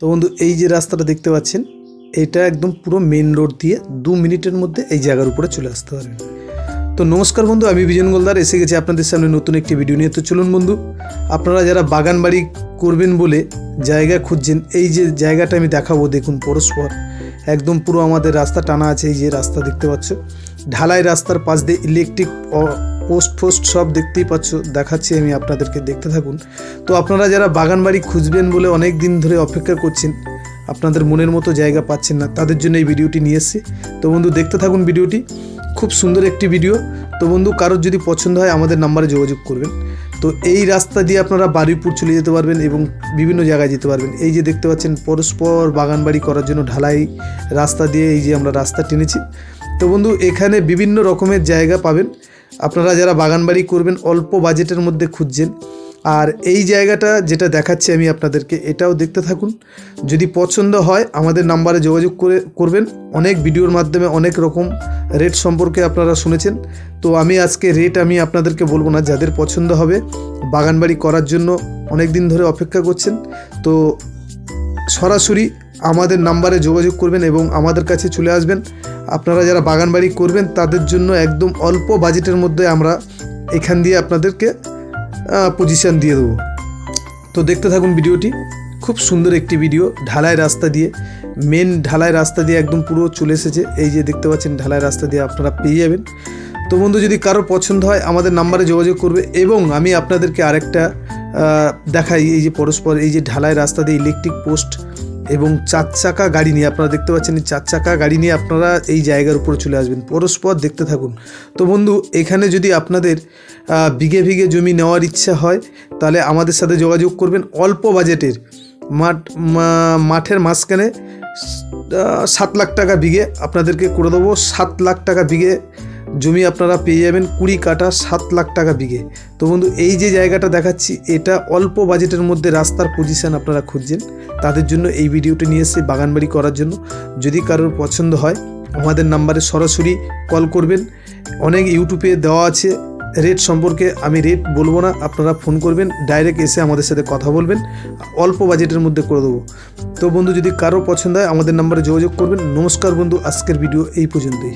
তো বন্ধু এই যে রাস্তাটা দেখতে পাচ্ছেন এটা একদম পুরো মেন রোড দিয়ে 2 মিনিটের মধ্যে এই জায়গার উপরে চলে আসতে পারবেন। তো নমস্কার বন্ধু, আমি বিজন গোলদার এসে গেছি আপনাদের সামনে নতুন একটি ভিডিও নিয়ে। তো চলুন বন্ধু, আপনারা যারা বাগান বাড়ি করবেন বলে জায়গা খুঁজছেন, এই যে জায়গাটা আমি দেখাবো দেখুন পরস্পর একদম পুরো আমাদের রাস্তা টানা আছে। এই যে রাস্তা দেখতে পাচ্ছ, ঢালাই রাস্তার পাশ দিয়ে ইলেকট্রিক পোস্ট সব দেখতেই পাচ্ছ, দেখাচ্ছি আমি আপনাদেরকে, দেখতে থাকুন। তো আপনারা যারা বাগান বাড়ি খুঁজবেন বলে অনেক দিন ধরে অপেক্ষা করছেন, আপনাদের মনের মতো জায়গা পাচ্ছেন না, তাদের জন্য এই ভিডিওটি নিয়ে এসেছি। তো বন্ধু দেখতে থাকুন ভিডিওটি, খুব সুন্দর একটি ভিডিও। তো বন্ধু কারোর যদি পছন্দ হয় আমাদের নাম্বারে যোগাযোগ করবেন। তো এই রাস্তা দিয়ে আপনারা বারুইপুর চলে যেতে পারবেন এবং বিভিন্ন জায়গায় যেতে পারবেন। এই যে দেখতে পাচ্ছেন পরস্পর বাগান বাড়ি করার জন্য ঢালাই রাস্তা দিয়ে এই যে আমরা রাস্তা টেনেছি। তো বন্ধু এখানে বিভিন্ন রকমের জায়গা পাবেন। আপনারা যারা বাগান বাড়ি করবেন অল্প বাজেটের মধ্যে খুঁজছেন, আর এই জায়গাটা যেটা দেখাচ্ছি আমি আপনাদেরকে, এটাও দেখতে থাকুন। যদি পছন্দ হয় আমাদের নাম্বারে যোগাযোগ করবেন। অনেক ভিডিওর মাধ্যমে অনেক রকম রেট সম্পর্কে আপনারা শুনেছেন। তো আমি আজকে রেট আমি আপনাদেরকে বলবো না, যাদের পছন্দ হবে বাগান বাড়ি করার জন্য অনেক দিন ধরে অপেক্ষা করছেন, তো সরাসরি আমাদের নাম্বারে যোগাযোগ করবেন এবং আমাদের কাছে চলে আসবেন। আপনারা যারা বাগান বাড়ি করবেন তাদের জন্য একদম অল্প বাজেটের মধ্যে আমরা এখান দিয়ে আপনাদেরকে পজিশন দিয়ে দেবো। তো দেখতে থাকুন ভিডিওটি, খুব সুন্দর একটি ভিডিও। ঢালাই রাস্তা দিয়ে, মেন ঢালাই রাস্তা দিয়ে একদম পুরো চলে এসেছে। এই যে দেখতে পাচ্ছেন ঢালাই রাস্তা দিয়ে আপনারা পেয়ে যাবেন। তো বন্ধু যদি কারোর পছন্দ হয় আমাদের নাম্বারে যোগাযোগ করবে। এবং আমি আপনাদেরকে আরেকটা দেখাই, এই যে পরস্পর এই যে ঢালাই রাস্তা দিয়ে ইলেকট্রিক পোস্ট এবং 4 চাকা গাড়ি নিয়ে, আপনারা দেখতে পাচ্ছেন 4 চাকা গাড়ি নিয়ে আপনারা এই জায়গার উপরে চলে আসবেন। পরস্পর দেখতে থাকুন। তো বন্ধু এখানে যদি আপনাদের বিঘে বিঘে জমি নেওয়ার ইচ্ছা হয় তাহলে আমাদের সাথে যোগাযোগ করবেন। অল্প বাজেটের মাঠের মাঝখানে 7 লাখ টাকা বিঘে আপনাদেরকে করে দেবো। 7 লাখ টাকা বিঘে জমি আপনারা পেয়ে যাবেন, 20 কাঠা 7 লাখ টাকা বিঘে। তো বন্ধু এই যে জায়গাটা দেখাচ্ছি এটা অল্প বাজেটের মধ্যে রাস্তার পজিশন আপনারা খুঁজছেন, তাদের জন্য এই ভিডিওটি নিয়ে এসেছি বাগান বাড়ি করার জন্য। যদি কারোর পছন্দ হয় আমাদের নাম্বারে সরাসরি কল করবেন। অনেক ইউটিউবে দেওয়া আছে রেট সম্পর্কে, আমি রেট বলবো না, আপনারা ফোন করবেন, ডাইরেক্ট এসে আমাদের সাথে কথা বলবেন, অল্প বাজেটের মধ্যে করে দেবো। তো বন্ধু যদি কারো পছন্দ হয় আমাদের নাম্বারে যোগাযোগ করবেন। নমস্কার বন্ধু, আজকের ভিডিও এই পর্যন্তই।